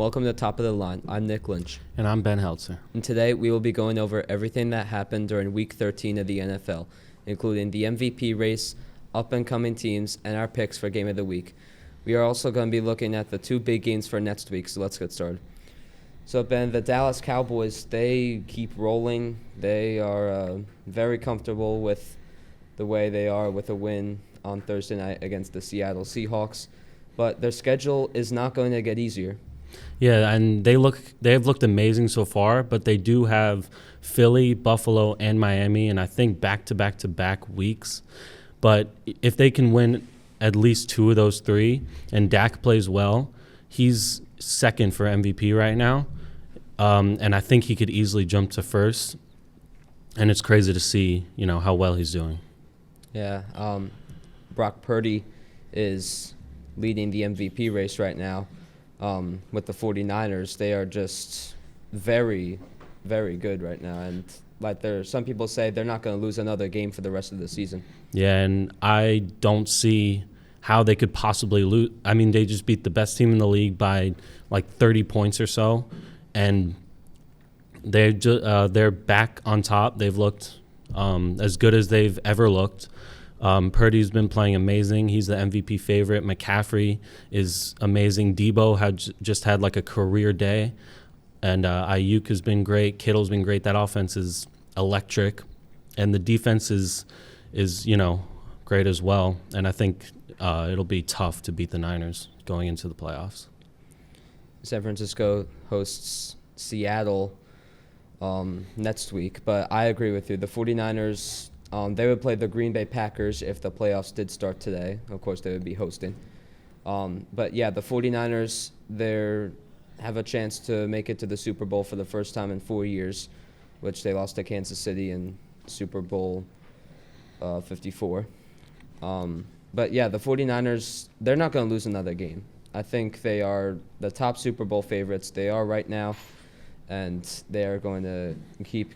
welcome to Top of the Line. I'm Nick Lynch. And I'm Ben Heltzer. And today we will be going over everything that happened during Week 13 of the NFL, including the MVP race, up-and-coming teams, and our picks for Game of the Week. We are also going to be looking at the two big games for next week, so let's get started. So, Ben, the Dallas Cowboys, they keep rolling. They are very comfortable with the way they are with a win on Thursday night against the Seattle Seahawks. But their schedule is not going to get easier. Yeah, and they have looked amazing so far, but they do have Philly, Buffalo, and Miami, and I think back-to-back weeks. But if they can win at least two of those three, and Dak plays well, he's second for MVP right now, and I think he could easily jump to first. And it's crazy to see, how well he's doing. Yeah, Brock Purdy is leading the MVP race right now with the 49ers. They are just very, very good right now. And some people say they're not going to lose another game for the rest of the season. Yeah, and I don't see how they could possibly lose. I mean, they just beat the best team in the league by 30 points or so. And they're back on top. They've looked as good as they've ever looked. Purdy's been playing amazing. He's the MVP favorite. McCaffrey is amazing. Debo just had a career day. And Ayuk has been great. Kittle's been great. That offense is electric. And the defense is great as well. And I think it'll be tough to beat the Niners going into the playoffs. San Francisco hosts Seattle next week. But I agree with you. The 49ers... they would play the Green Bay Packers if the playoffs did start today. Of course, they would be hosting. But, yeah, the 49ers, they have a chance to make it to the Super Bowl for the first time in 4 years, which they lost to Kansas City in Super Bowl 54. But, yeah, the 49ers, they're not going to lose another game. I think they are the top Super Bowl favorites. They are right now, and they are going to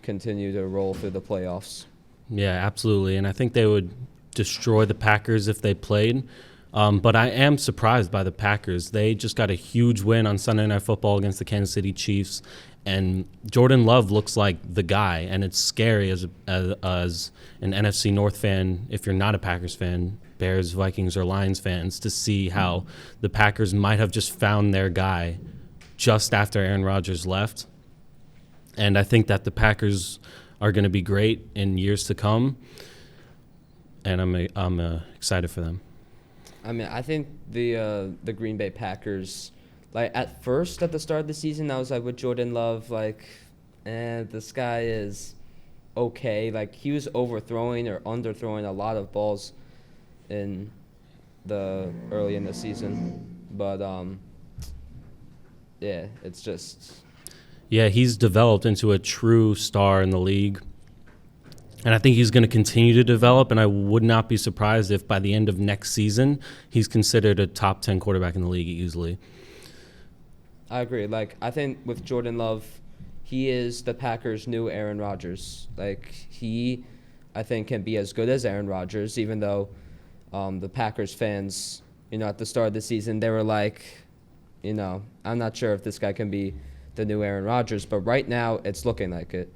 continue to roll through the playoffs. Yeah, absolutely. And I think they would destroy the Packers if they played. But I am surprised by the Packers. They just got a huge win on Sunday Night Football against the Kansas City Chiefs. And Jordan Love looks like the guy. And it's scary as an NFC North fan, if you're not a Packers fan, Bears, Vikings, or Lions fans, to see how the Packers might have just found their guy just after Aaron Rodgers left. And I think that the Packers are going to be great in years to come, and I'm excited for them. I mean, I think the Green Bay Packers, at first at the start of the season, I was with Jordan Love, this guy is okay. He was overthrowing or underthrowing a lot of balls early in the season, but yeah, it's just. Yeah, he's developed into a true star in the league. And I think he's going to continue to develop, and I would not be surprised if by the end of next season he's considered a top 10 quarterback in the league easily. I agree. I think with Jordan Love, he is the Packers' new Aaron Rodgers. He, I think, can be as good as Aaron Rodgers, even though the Packers fans, at the start of the season, they were I'm not sure if this guy can be the new Aaron Rodgers, but right now it's looking like it.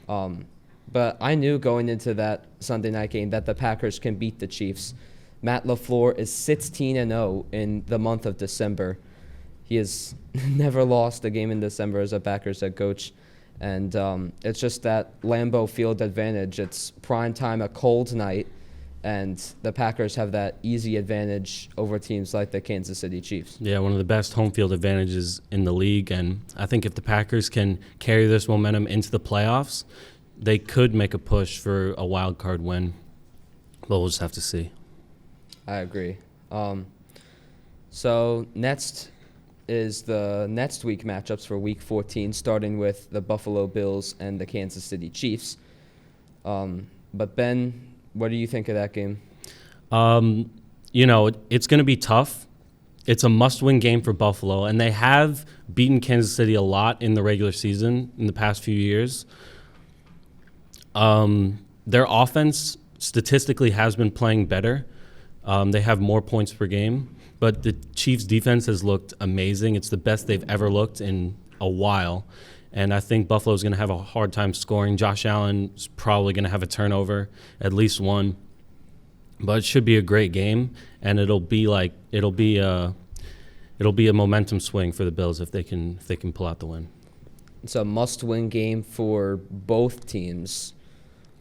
But I knew going into that Sunday night game that the Packers can beat the Chiefs. Matt LaFleur is 16-0 in the month of December. He has never lost a game in December as a Packers head coach, and it's just that Lambeau Field advantage. It's prime time, a cold night, and the Packers have that easy advantage over teams like the Kansas City Chiefs. Yeah, one of the best home field advantages in the league. And I think if the Packers can carry this momentum into the playoffs, they could make a push for a wild card win. But we'll just have to see. I agree. So next is the next week matchups for Week 14, starting with the Buffalo Bills and the Kansas City Chiefs. But Ben, what do you think of that game? It's going to be tough. It's a must-win game for Buffalo, and they have beaten Kansas City a lot in the regular season in the past few years. Their offense statistically has been playing better. They have more points per game, but the Chiefs' defense has looked amazing. It's the best they've ever looked in a while. And I think Buffalo's going to have a hard time scoring. Josh Allen's probably going to have a turnover, at least one. But it should be a great game, and it'll be a momentum swing for the Bills if they can pull out the win. It's a must-win game for both teams.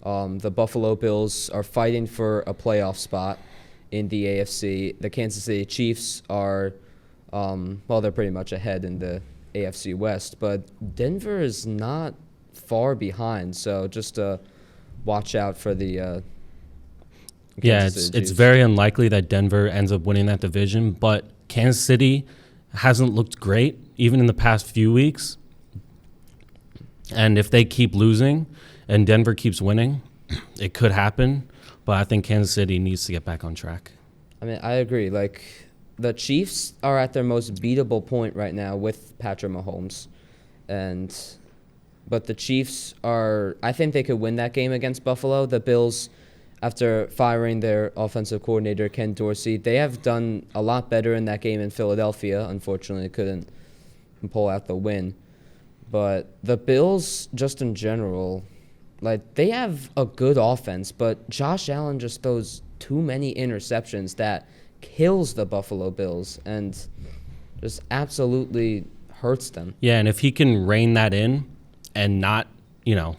The Buffalo Bills are fighting for a playoff spot in the AFC. The Kansas City Chiefs are, they're pretty much ahead in the AFC West, but Denver is not far behind, so just watch out for the it's very unlikely that Denver ends up winning that division, but Kansas City hasn't looked great even in the past few weeks. And if they keep losing and Denver keeps winning, it could happen, but I think Kansas City needs to get back on track. I mean, I agree. Like, the Chiefs are at their most beatable point right now with Patrick Mahomes. But the Chiefs I think they could win that game against Buffalo. The Bills, after firing their offensive coordinator, Ken Dorsey, they have done a lot better in that game in Philadelphia. Unfortunately, couldn't pull out the win. But the Bills, just in general, like, they have a good offense, but Josh Allen just throws too many interceptions that kills the Buffalo Bills and just absolutely hurts them. Yeah, and if he can rein that in and not,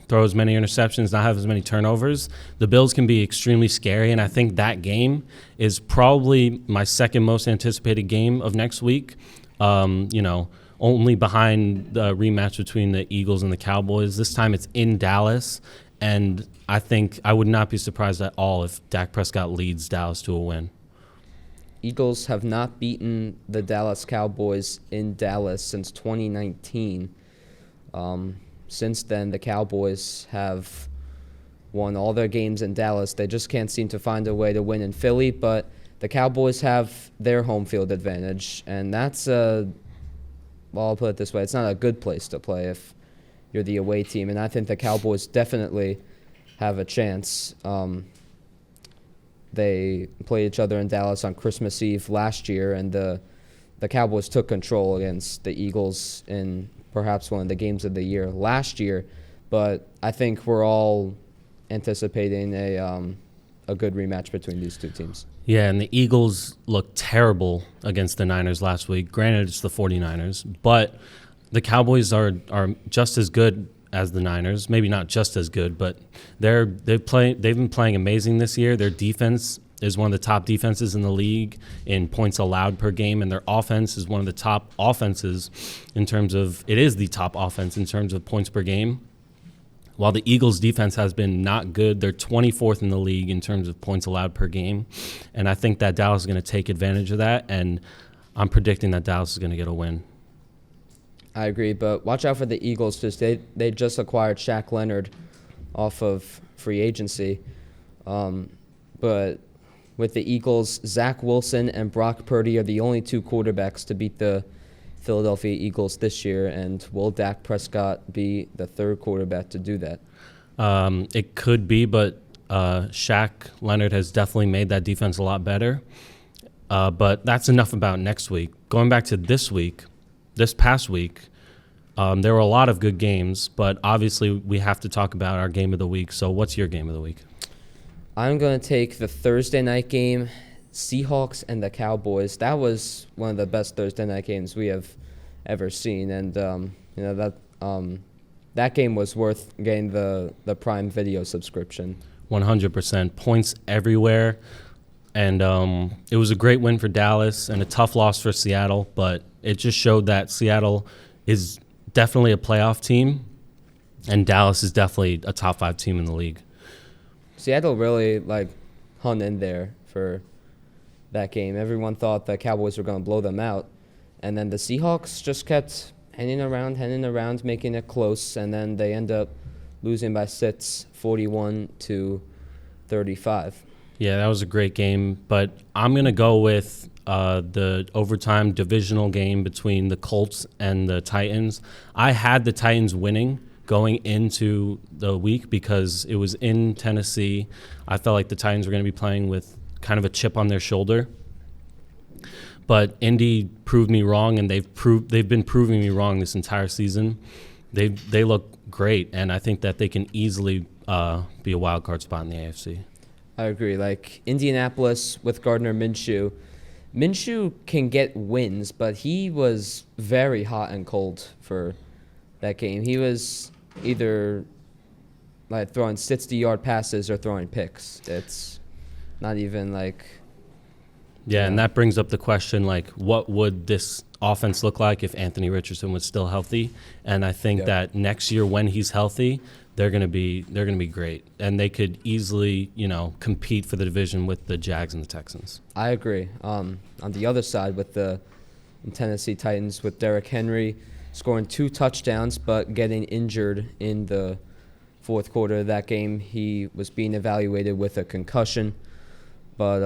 throw as many interceptions, not have as many turnovers, the Bills can be extremely scary, and I think that game is probably my second most anticipated game of next week. Only behind the rematch between the Eagles and the Cowboys. This time it's in Dallas, and I think I would not be surprised at all if Dak Prescott leads Dallas to a win. Eagles have not beaten the Dallas Cowboys in Dallas since 2019. Since then, the Cowboys have won all their games in Dallas. They just can't seem to find a way to win in Philly, but the Cowboys have their home field advantage, and that's I'll put it this way, it's not a good place to play if you're the away team, and I think the Cowboys definitely have a chance. They played each other in Dallas on Christmas Eve last year, and the Cowboys took control against the Eagles in perhaps one of the games of the year last year, but I think we're all anticipating a good rematch between these two teams. Yeah, and the Eagles looked terrible against the Niners last week. Granted, it's the 49ers, but the Cowboys are just as good as the Niners. Maybe not just as good, but they've been playing amazing this year. Their defense is one of the top defenses in the league in points allowed per game, and their offense is one of the top offenses it is the top offense in terms of points per game. While the Eagles' defense has been not good, they're 24th in the league in terms of points allowed per game. And I think that Dallas is going to take advantage of that, and I'm predicting that Dallas is going to get a win. I agree, but watch out for the Eagles because they just acquired Shaq Leonard off of free agency. But with the Eagles, Zach Wilson and Brock Purdy are the only two quarterbacks to beat the Philadelphia Eagles this year, and will Dak Prescott be the third quarterback to do that? It could be, but Shaq Leonard has definitely made that defense a lot better. But that's enough about next week. Going back to this past week, there were a lot of good games, but obviously we have to talk about our game of the week. So what's your game of the week? I'm going to take the Thursday night game, Seahawks and the Cowboys. That was one of the best Thursday night games we have ever seen, and that game was worth getting the Prime Video subscription. 100% points everywhere, and it was a great win for Dallas and a tough loss for Seattle, but it just showed that Seattle is definitely a playoff team, and Dallas is definitely a top 5 team in the league. Seattle really hung in there for that game. Everyone thought the Cowboys were going to blow them out, and then the Seahawks just kept hanging around, making it close, and then they end up losing by 6, 41-35. Yeah, that was a great game, but I'm going to go with the overtime divisional game between the Colts and the Titans. I had the Titans winning going into the week because it was in Tennessee. I felt like the Titans were going to be playing with kind of a chip on their shoulder. But Indy proved me wrong, and they've been proving me wrong this entire season. They look great, and I think that they can easily be a wild card spot in the AFC. I agree. Like Indianapolis with Gardner Minshew. Minshew can get wins, but he was very hot and cold for that game. He was either like throwing 60-yard passes or throwing picks. It's not even like... Yeah, and that brings up the question, like, what would this offense look like if Anthony Richardson was still healthy? And I think that next year when he's healthy, they're gonna be great, and they could easily, compete for the division with the Jags and the Texans. I agree. On the other side, with the Tennessee Titans, with Derrick Henry scoring 2 touchdowns but getting injured in the fourth quarter of that game, he was being evaluated with a concussion, but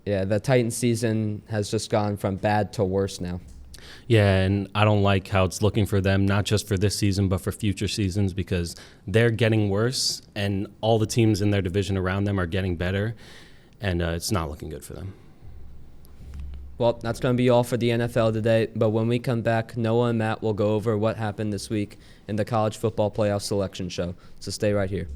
yeah, the Titans season has just gone from bad to worse now. Yeah, and I don't like how it's looking for them, not just for this season, but for future seasons, because they're getting worse, and all the teams in their division around them are getting better, and it's not looking good for them. Well, that's going to be all for the NFL today, but when we come back, Noah and Matt will go over what happened this week in the College Football Playoff Selection Show, so stay right here.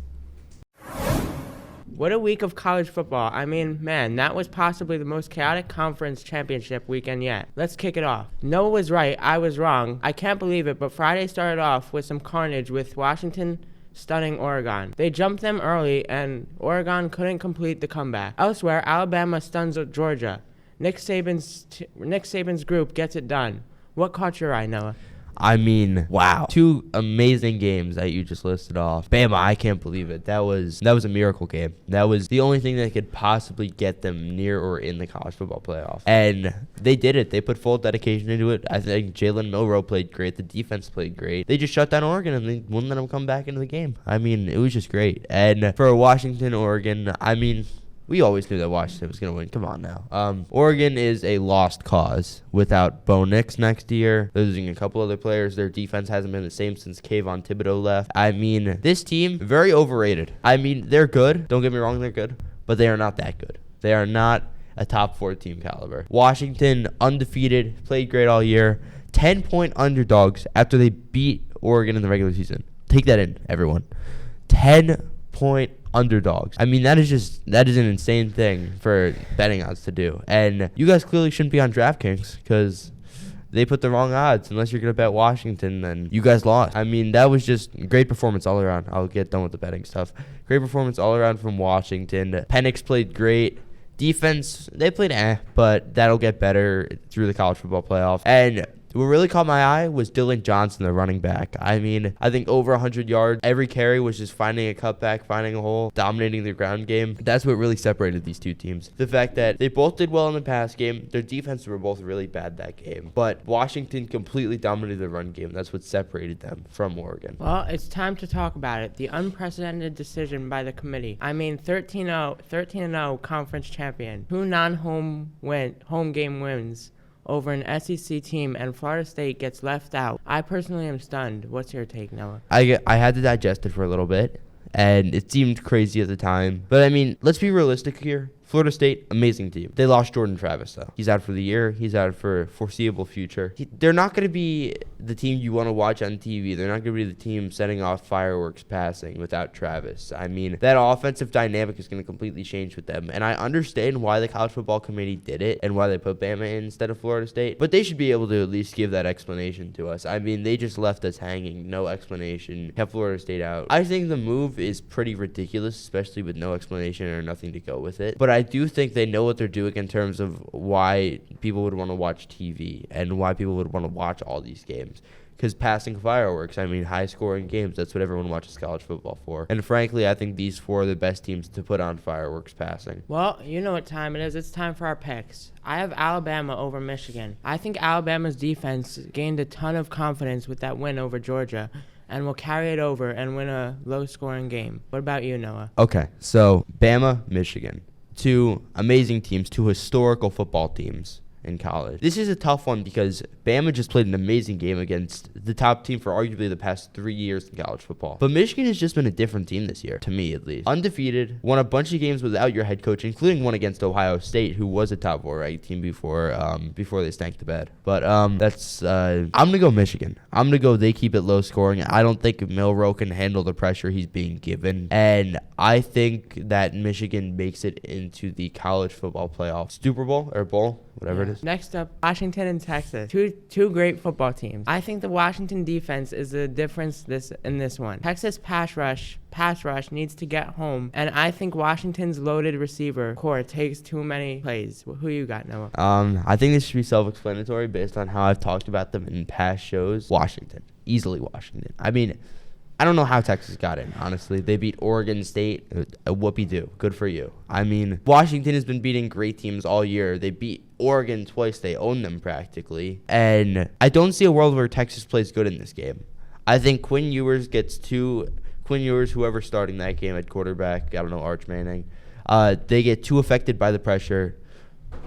What a week of college football. I mean, man, that was possibly the most chaotic conference championship weekend yet. Let's kick it off. Noah was right, I was wrong. I can't believe it, but Friday started off with some carnage with Washington stunning Oregon. They jumped them early, and Oregon couldn't complete the comeback. Elsewhere, Alabama stuns Georgia. Nick Saban's group gets it done. What caught your eye, Noah? I mean, wow. 2 amazing games that you just listed off. Bama, I can't believe it. That was a miracle game. That was the only thing that could possibly get them near or in the college football playoff. And they did it. They put full dedication into it. I think Jalen Milroe played great. The defense played great. They just shut down Oregon, and they wouldn't let them come back into the game. I mean, it was just great. And for Washington, Oregon, I mean, we always knew that Washington was going to win. Come on now. Oregon is a lost cause without Bo Nix next year. They're losing a couple other players. Their defense hasn't been the same since Kayvon Thibodeau left. I mean, this team, very overrated. I mean, they're good. Don't get me wrong, they're good. But they are not that good. They are not a top 4 team caliber. Washington, undefeated, played great all year. 10-point underdogs after they beat Oregon in the regular season. Take that in, everyone. 10-point underdogs. I mean, that is an insane thing for betting odds to do. And you guys clearly shouldn't be on DraftKings because they put the wrong odds. Unless you're going to bet Washington, then you guys lost. I mean, that was just great performance all around. I'll get done with the betting stuff. Great performance all around from Washington. Penix played great. Defense, they played but that'll get better through the college football playoff. And what really caught my eye was Dylan Johnson, the running back. I mean, I think over 100 yards. Every carry was just finding a cutback, finding a hole, dominating the ground game. That's what really separated these two teams. The fact that they both did well in the pass game. Their defenses were both really bad that game. But Washington completely dominated the run game. That's what separated them from Oregon. Well, it's time to talk about it. The unprecedented decision by the committee. I mean, 13-0 conference champion. 2 non-home home game wins over an SEC team, and Florida State gets left out. I personally am stunned. What's your take, Noah? I had to digest it for a little bit, and it seemed crazy at the time. But, I mean, let's be realistic here. Florida State, amazing team. They lost Jordan Travis, though. He's out for the year. He's out for foreseeable future. They're not going to be the team you want to watch on TV. They're not going to be the team setting off fireworks passing without Travis. I mean, that offensive dynamic is going to completely change with them. And I understand why the College Football Committee did it and why they put Bama in instead of Florida State. But they should be able to at least give that explanation to us. I mean, they just left us hanging. No explanation. Kept Florida State out. I think the move is pretty ridiculous, especially with no explanation or nothing to go with it. But I do think they know what they're doing in terms of why people would want to watch TV and why people would want to watch all these games. Because passing fireworks, I mean, high-scoring games, that's what everyone watches college football for. And frankly, I think these 4 are the best teams to put on fireworks passing. Well, you know what time it is. It's time for our picks. I have Alabama over Michigan. I think Alabama's defense gained a ton of confidence with that win over Georgia and will carry it over and win a low-scoring game. What about you, Noah? Okay, so Bama, Michigan. 2 amazing teams, 2 historical football teams. in college. This is a tough one because Bama just played an amazing game against the top team for arguably the past 3 years in college football. But Michigan has just been a different team this year, to me at least. Undefeated, won a bunch of games without your head coach, including one against Ohio State, who was a top 4 ranked team before they stank the bed. But I'm gonna go Michigan. I'm gonna go they keep it low scoring. I don't think Milroe can handle the pressure he's being given, and I think that Michigan makes it into the college football playoff, Super Bowl or bowl, whatever it is. Next up, Washington and Texas. Two great football teams. I think the Washington defense is the difference in this one. Texas pass rush needs to get home, and I think Washington's loaded receiver core takes too many plays. Who you got, Noah? I think this should be self-explanatory based on how I've talked about them in past shows. Washington. Easily Washington. I mean, I don't know how Texas got in, honestly. They beat Oregon State. A whoopee-doo. Good for you. I mean, Washington has been beating great teams all year. They beat Oregon twice. They own them practically. And I don't see a world where Texas plays good in this game. I think Quinn Ewers, whoever's starting that game at quarterback, I don't know, Arch Manning, they get too affected by the pressure.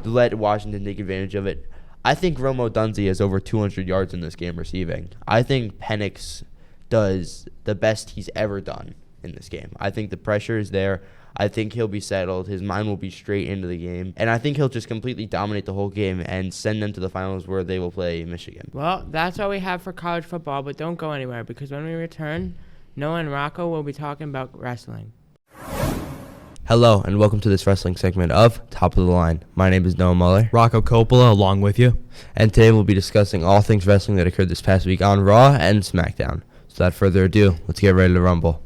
Let Washington take advantage of it. I think Rome Odunze has over 200 yards in this game receiving. I think Penix does the best he's ever done in this game. I think the pressure is there. I think he'll be settled. His mind will be straight into the game. And I think he'll just completely dominate the whole game and send them to the finals where they will play Michigan. Well, that's all we have for college football, but don't go anywhere because when we return, Noah and Rocco will be talking about wrestling. Hello, and welcome to this wrestling segment of Top of the Line. My name is Noah Muller. Rocco Coppola along with you. And today we'll be discussing all things wrestling that occurred this past week on Raw and SmackDown. So without further ado, let's get ready to rumble.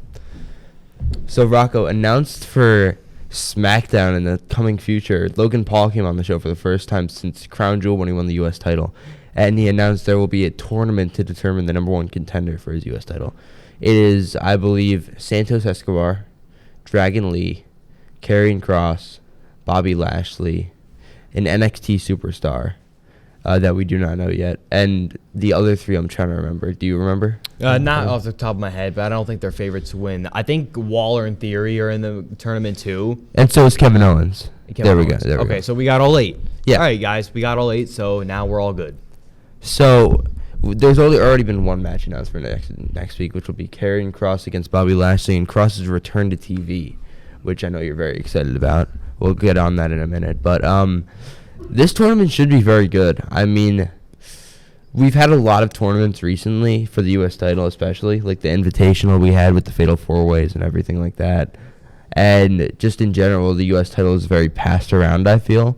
So Rocco, announced for SmackDown in the coming future, Logan Paul came on the show for the first time since Crown Jewel when he won the U.S. title. And he announced there will be a tournament to determine the number one contender for his U.S. title. It is, I believe, Santos Escobar, Dragon Lee, Karrion Kross, Bobby Lashley, an NXT superstar that we do not know yet, and the other 3 I'm trying to remember. Do you remember? Not off the top of my head, but I don't think they're favorites to win. I think Waller and Theory are in the tournament too. And so is Kevin Owens. There we go. Okay, so we got all 8. Yeah. All right, guys, we got all 8, so now we're all good. So there's already been one match announced for next week, which will be Karrion Kross against Bobby Lashley, and Kross's return to TV, which I know you're very excited about. We'll get on that in a minute. But this tournament should be very good. I mean, we've had a lot of tournaments recently for the U.S. title especially, like the Invitational we had with the Fatal 4-Ways and everything like that. And just in general, the U.S. title is very passed around, I feel.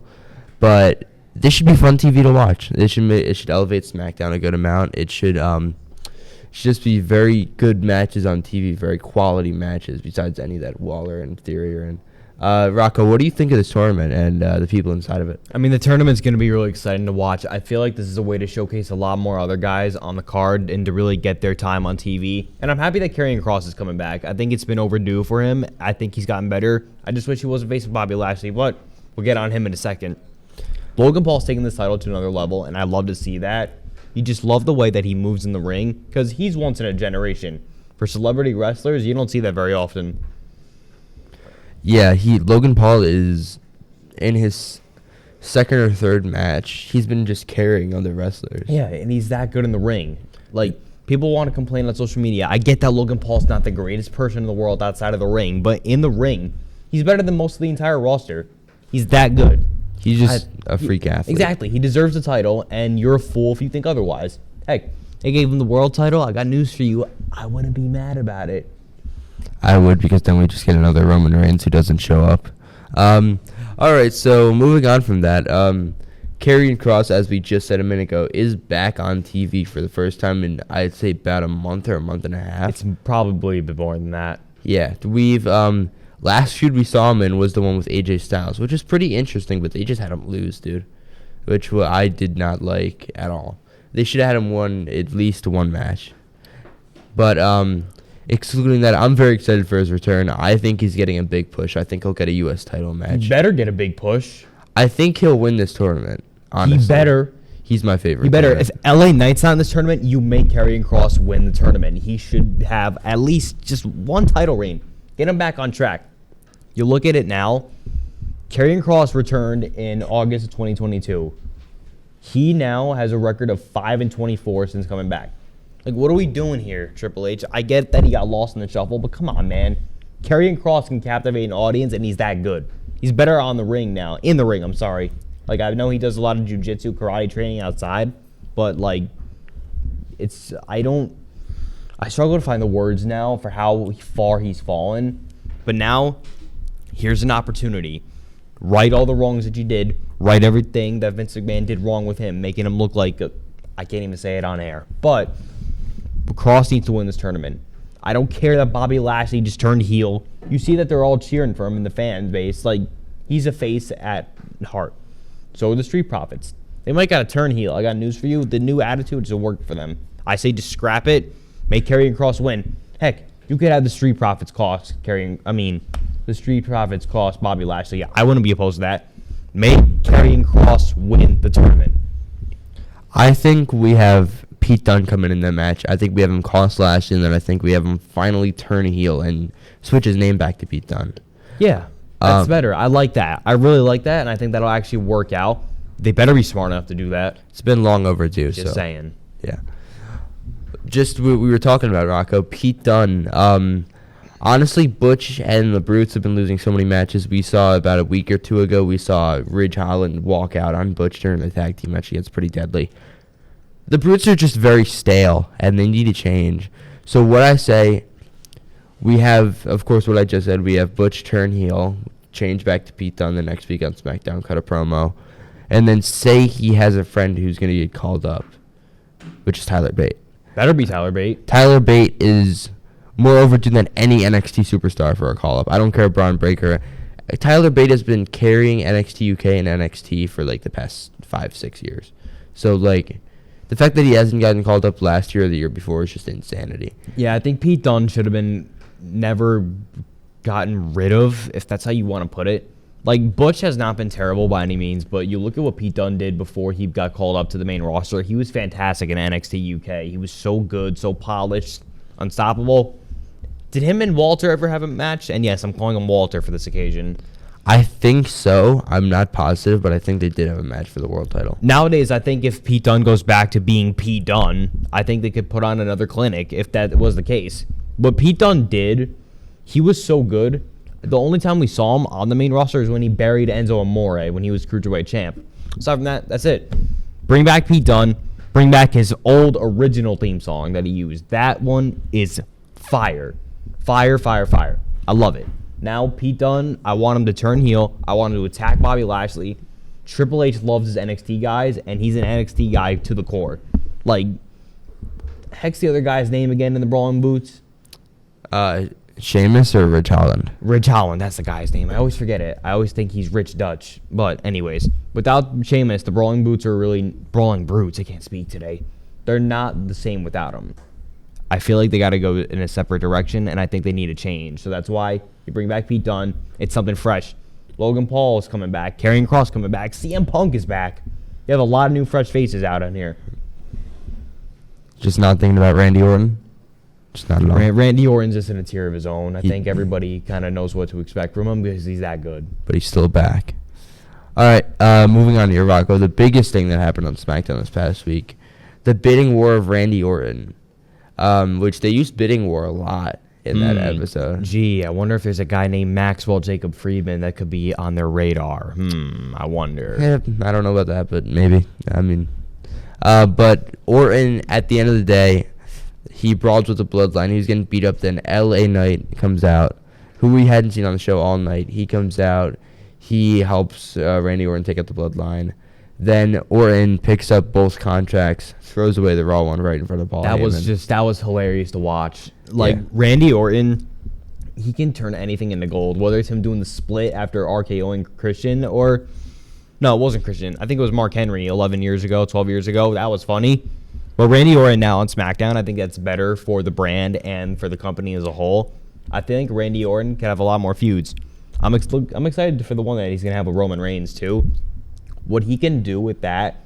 But this should be fun TV to watch. It should elevate SmackDown a good amount. It should just be very good matches on TV, very quality matches, besides any that Waller and Theory are in. Rocco, what do you think of this tournament and the people inside of it? I mean, the tournament's going to be really exciting to watch. I feel like this is a way to showcase a lot more other guys on the card and to really get their time on TV. And I'm happy that Karrion Kross is coming back. I think it's been overdue for him. I think he's gotten better. I just wish he wasn't facing Bobby Lashley, but we'll get on him in a second. Logan Paul's taking this title to another level, and I love to see that. You just love the way that he moves in the ring because he's once in a generation. For celebrity wrestlers, you don't see that very often. Yeah, Logan Paul is in his second or third match. He's been just carrying other wrestlers. Yeah, and he's that good in the ring. Like, people want to complain on social media. I get that Logan Paul's not the greatest person in the world outside of the ring, but in the ring, he's better than most of the entire roster. He's that good. He's just a freak athlete. Exactly. He deserves the title, and you're a fool if you think otherwise. Heck, they gave him the world title. I got news for you. I wouldn't be mad about it. I would, because then we just get another Roman Reigns who doesn't show up. All right, so moving on from that, Karrion Kross, as we just said a minute ago, is back on TV for the first time in, I'd say, about a month or a month and a half. It's probably a bit more than that. Yeah, we've last feud we saw him in was the one with AJ Styles, which is pretty interesting, but they just had him lose, dude, which I did not like at all. They should have had him win at least one match. But excluding that, I'm very excited for his return. I think he's getting a big push. I think he'll get a U.S. title match. He better get a big push. I think he'll win this tournament, honestly. He better. He's my favorite. He better. If LA Knight's not in this tournament, you make Karrion Kross win the tournament. He should have at least just one title reign. Get him back on track. You look at it now. Karrion Kross returned in August of 2022. He now has a record of 5-24 since coming back. Like, what are we doing here, Triple H? I get that he got lost in the shuffle, but come on, man. Karrion Kross can captivate an audience, and he's that good. He's better on the ring now. In the ring, I'm sorry. Like, I know he does a lot of jiu-jitsu, karate training outside, but, like, I struggle to find the words now for how far he's fallen. But now, here's an opportunity. Right all the wrongs that you did. Right everything that Vince McMahon did wrong with him, making him look like I can't even say it on air. But Kross needs to win this tournament. I don't care that Bobby Lashley just turned heel. You see that they're all cheering for him in the fan base. Like, he's a face at heart. So are the Street Profits. They might got to turn heel. I got news for you. The new attitude doesn't work for them. I say just scrap it. Make Karrion Kross win. Heck, you could have the Street Profits cost the Street Profits cost Bobby Lashley. Yeah, I wouldn't be opposed to that. Make Karrion Kross win the tournament. I think we have Pete Dunne coming in that match. I think we have him cost Lashley, and then I think we have him finally turn heel and switch his name back to Pete Dunne. Yeah, that's better. I like that. I really like that, and I think that'll actually work out. They better be smart enough to do that. It's been long overdue. Just saying. Yeah. Just we were talking about Rocco. Pete Dunne. Honestly, Butch and the Brutes have been losing so many matches. We saw about a week or two ago, we saw Ridge Holland walk out on Butch during the tag team match against Pretty Deadly. The Brutes are just very stale, and they need to change. So what I say, we have, of course, what I just said, we have Butch turn heel, change back to Pete Dunne the next week on SmackDown, cut a promo, and then say he has a friend who's going to get called up, which is Tyler Bate. Better be Tyler Bate. Tyler Bate is more overdue than any NXT superstar for a call-up. I don't care Braun Breaker. Tyler Bate has been carrying NXT UK and NXT for, like, the past 5-6 years. So, like, the fact that he hasn't gotten called up last year or the year before is just insanity. Yeah, I think Pete Dunne should have been never gotten rid of, if that's how you want to put it. Like, Butch has not been terrible by any means, but you look at what Pete Dunne did before he got called up to the main roster. He was fantastic in NXT UK. He was so good, so polished, unstoppable. Did him and Walter ever have a match? And yes, I'm calling him Walter for this occasion. I think so. I'm not positive, but I think they did have a match for the world title. Nowadays, I think if Pete Dunne goes back to being Pete Dunne, I think they could put on another clinic if that was the case. What Pete Dunne did, he was so good. The only time we saw him on the main roster is when he buried Enzo Amore when he was Cruiserweight champ. Aside from that, that's it. Bring back Pete Dunne. Bring back his old original theme song that he used. That one is fire. Fire, fire, fire. I love it. Now, Pete Dunne, I want him to turn heel. I want him to attack Bobby Lashley. Triple H loves his NXT guys, and he's an NXT guy to the core. Like, heck's the other guy's name again in the Brawling Boots? Sheamus or Ridge Holland? Ridge Holland, that's the guy's name. I always forget it. I always think he's Rich Dutch. But anyways, without Sheamus, the Brawling Boots are really Brawling Brutes. I can't speak today. They're not the same without him. I feel like they got to go in a separate direction, and I think they need a change. So that's why you bring back Pete Dunne. It's something fresh. Logan Paul is coming back. Karrion Kross coming back. CM Punk is back. You have a lot of new fresh faces out on here. Just not thinking about Randy Orton? Just not at all. Randy Orton's just in a tier of his own. I think everybody kind of knows what to expect from him because he's that good. But he's still back. All right, moving on here, Rocco. The biggest thing that happened on SmackDown this past week, the bidding war of Randy Orton, which they used bidding war a lot in that episode. Gee, I wonder if there's a guy named Maxwell Jacob Friedman that could be on their radar. I wonder. Yeah, I don't know about that, but maybe. I mean, but Orton, at the end of the day, he brawls with the Bloodline. He was getting beat up. Then LA Knight comes out, who we hadn't seen on the show all night. He comes out. He helps Randy Orton take out the Bloodline. Then Orton picks up both contracts, throws away the Raw one right in front of Paul Heyman. That was hilarious to watch. Like, yeah. Randy Orton, he can turn anything into gold, whether it's him doing the split after RKOing Christian or... No, it wasn't Christian. I think it was Mark Henry 11 years ago, 12 years ago. That was funny. But Randy Orton now on SmackDown, I think that's better for the brand and for the company as a whole. I think Randy Orton can have a lot more feuds. I'm excited for the one that he's going to have with Roman Reigns, too. What he can do with that,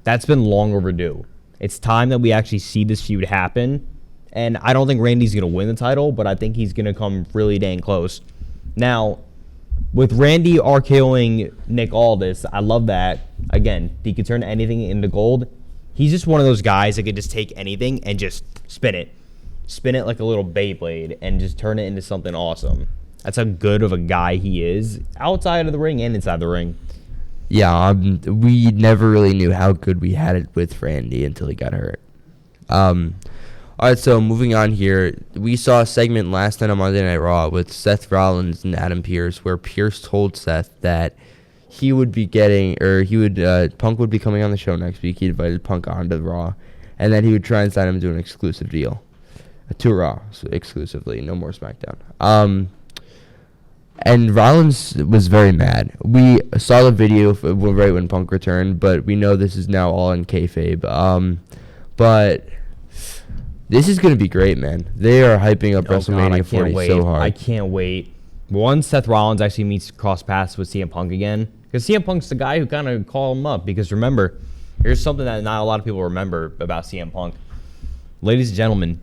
that's been long overdue. It's time that we actually see this feud happen. And I don't think Randy's going to win the title, but I think he's going to come really dang close. Now, With Randy RKOing Nick Aldis, I love that. Again, he could turn anything into gold. He's just one of those guys that could just take anything and just spin it. Spin it like a little Beyblade and just turn it into something awesome. That's how good of a guy he is outside of the ring and inside the ring. Yeah, we never really knew how good we had it with Randy until he got hurt. All right, so moving on here, we saw a segment last night on Monday Night Raw with Seth Rollins and Adam Pearce, where Pearce told Seth that he would be Punk would be coming on the show next week. He invited Punk onto Raw, and then he would try and sign him to an exclusive deal, to Raw exclusively, no more SmackDown. And Rollins was very mad. We saw the video right when Punk returned, but we know this is now all in kayfabe. But this is going to be great, man. They are hyping up WrestleMania 40 so hard. I can't wait. Once Seth Rollins actually cross paths with CM Punk again, because CM Punk's the guy who kind of called him up. Because remember, here's something that not a lot of people remember about CM Punk. Ladies and gentlemen,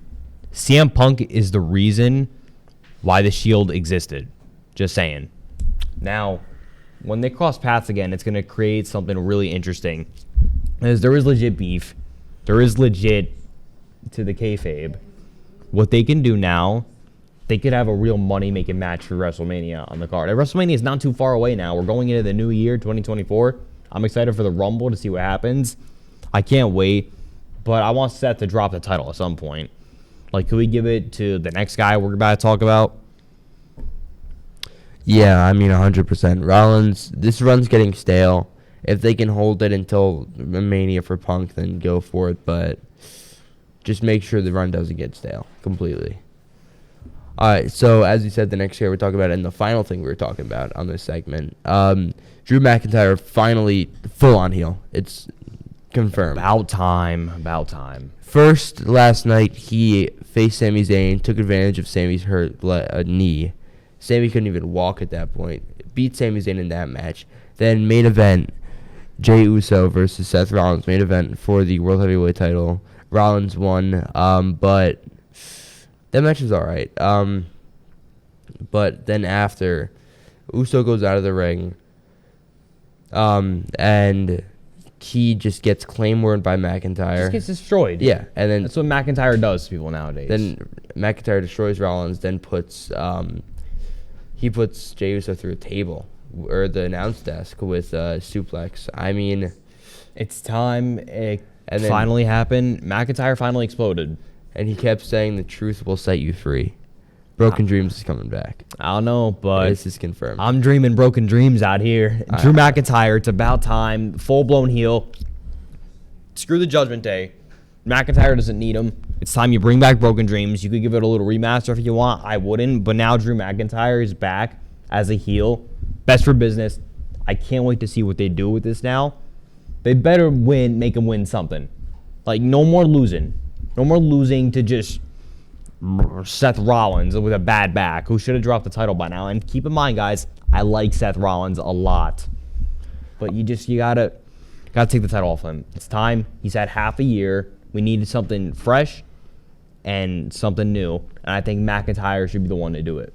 CM Punk is the reason why the Shield existed. Just saying. Now, when they cross paths again, it's going to create something really interesting. As there is legit beef. There is legit to the kayfabe. What they can do now, they could have a real money-making match for WrestleMania on the card. And WrestleMania is not too far away now. We're going into the new year, 2024. I'm excited for the Rumble to see what happens. I can't wait. But I want Seth to drop the title at some point. Like, could we give it to the next guy we're about to talk about? Yeah, I mean, 100%. Rollins, this run's getting stale. If they can hold it until Mania for Punk, then go for it. But just make sure the run doesn't get stale completely. All right, so as you said, the next guy we're talking about, and the final thing we were talking about on this segment, Drew McIntyre finally full-on heel. It's confirmed. About time. First, last night, he faced Sami Zayn, took advantage of Sami's hurt knee. Sami couldn't even walk at that point. Beat Sami Zayn in that match. Then main event, Jey Uso versus Seth Rollins. Main event for the World Heavyweight title. Rollins won, but that match was all right. But then after, Uso goes out of the ring, and he just gets claymored by McIntyre. Just gets destroyed. Yeah, and then that's what McIntyre does to people nowadays. Then McIntyre destroys Rollins, then puts Jey Uso through a table or the announce desk with suplex. I mean, it's time. And finally happened. McIntyre finally exploded. And he kept saying the truth will set you free. Broken Dreams is coming back. I don't know, but this is confirmed. I'm dreaming broken dreams out here. Drew McIntyre, it's about time. Full-blown heel. Screw the Judgment Day. McIntyre doesn't need him. It's time you bring back Broken Dreams. You could give it a little remaster if you want. I wouldn't. But now Drew McIntyre is back as a heel. Best for business. I can't wait to see what they do with this now. They better win, make him win something. Like, no more losing. No more losing to just Seth Rollins with a bad back who should have dropped the title by now. And keep in mind, guys, I like Seth Rollins a lot. But you gotta take the title off him. It's time. He's had half a year. We needed something fresh and something new. And I think McIntyre should be the one to do it.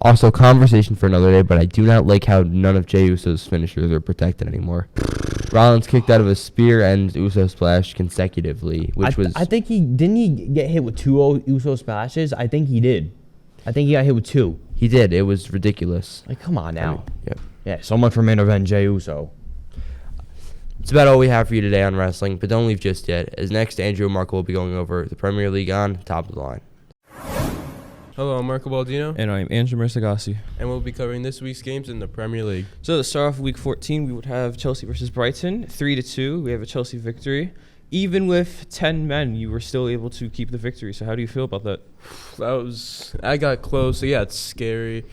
Also, conversation for another day, but I do not like how none of Jey Uso's finishers are protected anymore. Rollins kicked out of a spear and Uso splash consecutively, I think he get hit with two Uso splashes. I think he did. I think he got hit with two. He did. It was ridiculous. Like, come on now. Yep. Yeah, so much for main event Jey Uso. It's about all we have for you today on wrestling, but don't leave just yet, as next Andrew and Marco will be going over the Premier League on Top of the Line. Hello, I'm Marco Baldino. And I'm Andrew Mirzaaghasi. And we'll be covering this week's games in the Premier League. So to start off week 14, we would have Chelsea versus Brighton, 3-2. We have a Chelsea victory. Even with 10 men, you were still able to keep the victory. So how do you feel about that? I got close. So yeah, it's scary.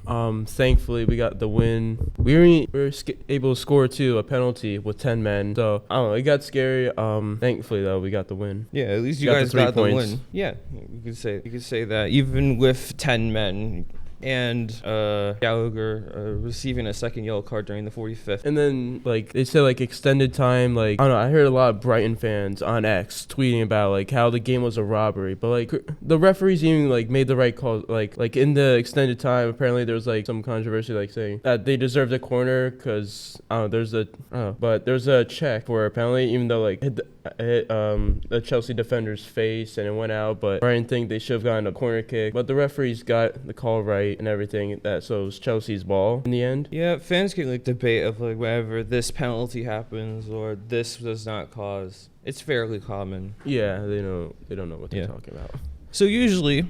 Thankfully, we got the win. We were able to score a penalty with 10 men. So I don't know, it got scary. Thankfully though, we got the win. Yeah, at least you guys got the win. Yeah, you could say that even with 10 men, and Gallagher receiving a second yellow card during the 45th. And then, like, they said, like, extended time, like, I don't know, I heard a lot of Brighton fans on X tweeting about, like, how the game was a robbery. But, like, the referees even, like, made the right call. Like in the extended time, apparently there was, like, some controversy, like, saying that they deserved a corner because, I don't know, but there's a check for a penalty, even though, like, hit the Chelsea defender's face and it went out. But Brighton think they should have gotten a corner kick. But the referees got the call right and everything. So it was Chelsea's ball in the end. Yeah, fans can like debate of like whether this penalty happens or this does not cause. It's fairly common. Yeah, they don't know what they're talking about. So usually,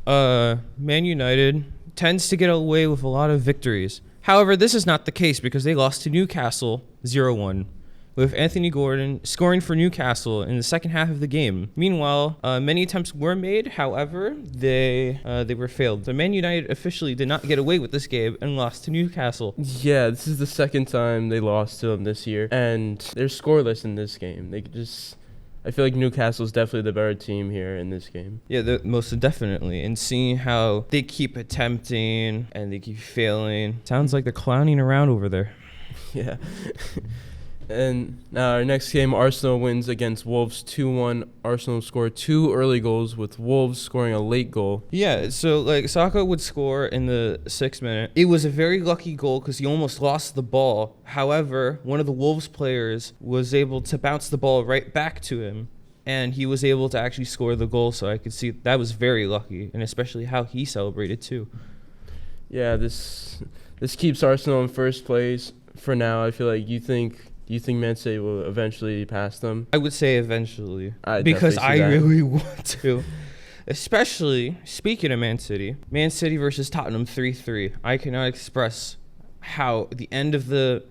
Man United tends to get away with a lot of victories. However, this is not the case because they lost to Newcastle 0-1. With Anthony Gordon scoring for Newcastle in the second half of the game. Meanwhile, many attempts were made. However, they were failed. So Man United officially did not get away with this game and lost to Newcastle. Yeah, this is the second time they lost to them this year, and they're scoreless in this game. I feel like Newcastle's definitely the better team here in this game. Yeah, most definitely. And seeing how they keep attempting and they keep failing, sounds like they're clowning around over there. Yeah. And now our next game, Arsenal wins against Wolves 2-1. Arsenal scored 2 early goals, with Wolves scoring a late goal. Yeah, so like Saka would score in the 6th minute. It was a very lucky goal because he almost lost the ball. However, one of the Wolves players was able to bounce the ball right back to him, and he was able to actually score the goal. So I could see that was very lucky, and especially how he celebrated too. Yeah, this keeps Arsenal in first place for now. I feel like you think Man City will eventually pass them? I would say eventually. Because I really want to. Especially, speaking of Man City versus Tottenham 3-3. I cannot express how at the end of the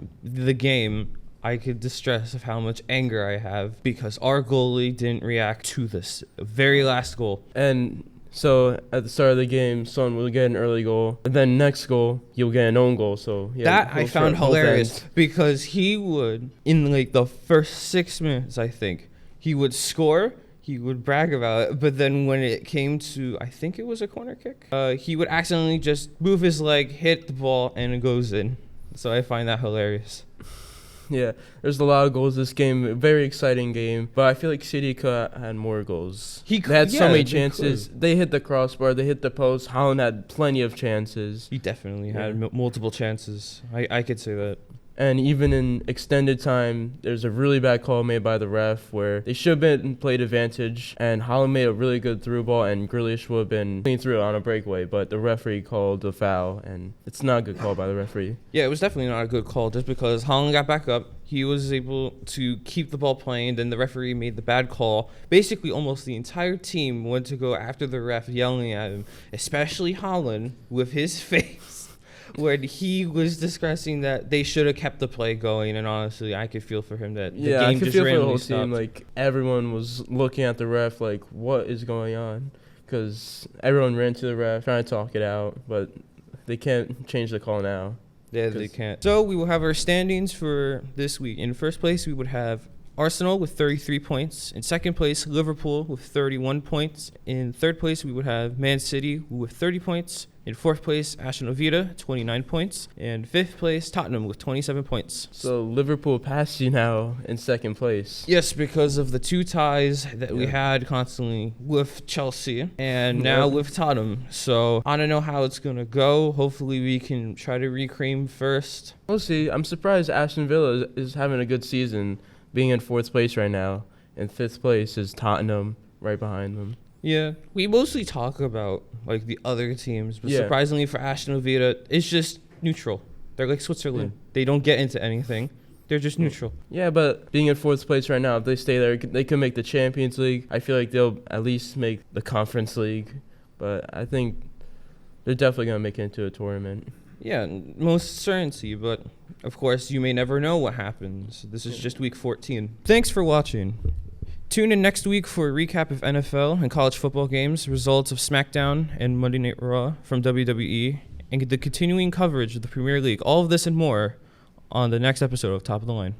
game, I could distress of how much anger I have because our goalie didn't react to this very last goal. And so at the start of the game, Son will get an early goal, and then next goal you'll get an own goal. So yeah, that I found hilarious because he would in like the first 6 minutes, I think he would score. He would brag about it, but then when it came to, I think it was a corner kick, he would accidentally just move his leg, hit the ball, and it goes in. So I find that hilarious. Yeah, there's a lot of goals this game. A very exciting game. But I feel like City could have had more goals. They had so many chances. They hit the crossbar. They hit the post. Haaland had plenty of chances. He definitely had multiple chances. I could say that. And even in extended time, there's a really bad call made by the ref where they should have been played advantage, and Haaland made a really good through ball, and Grealish would have been clean through on a breakaway, but the referee called the foul, and it's not a good call by the referee. Yeah, it was definitely not a good call just because Haaland got back up. He was able to keep the ball playing, then the referee made the bad call. Basically, almost the entire team went to go after the ref, yelling at him, especially Haaland with his face. When he was discussing that they should have kept the play going, and honestly, I could feel for him that the game just randomly stopped. Yeah, I could feel for the whole team. Like, everyone was looking at the ref like, what is going on? Because everyone ran to the ref, trying to talk it out, but they can't change the call now. Yeah, they can't. So we will have our standings for this week. In first place, we would have Arsenal with 33 points. In second place, Liverpool with 31 points. In third place, we would have Man City with 30 points. In fourth place, Aston Villa, 29 points. And fifth place, Tottenham with 27 points. So Liverpool passed you now in second place. Yes, because of the 2 ties that we had constantly with Chelsea and now with Tottenham. So I don't know how it's going to go. Hopefully we can try to reclaim first. We'll see. I'm surprised Aston Villa is having a good season, being in fourth place right now. In fifth place is Tottenham right behind them. Yeah, we mostly talk about like the other teams, but surprisingly for Aston Villa, it's just neutral. They're like Switzerland. They don't get into anything. They're just neutral. Yeah, but being in fourth place right now, if they stay there, they can make the Champions League. I feel like they'll at least make the Conference League, but I think they're definitely going to make it into a tournament. Yeah, most certainty, but of course you may never know what happens. This is just week 14. Thanks for watching. Tune in next week for a recap of NFL and college football games, results of SmackDown and Monday Night Raw from WWE, and the continuing coverage of the Premier League. All of this and more on the next episode of Top of the Line.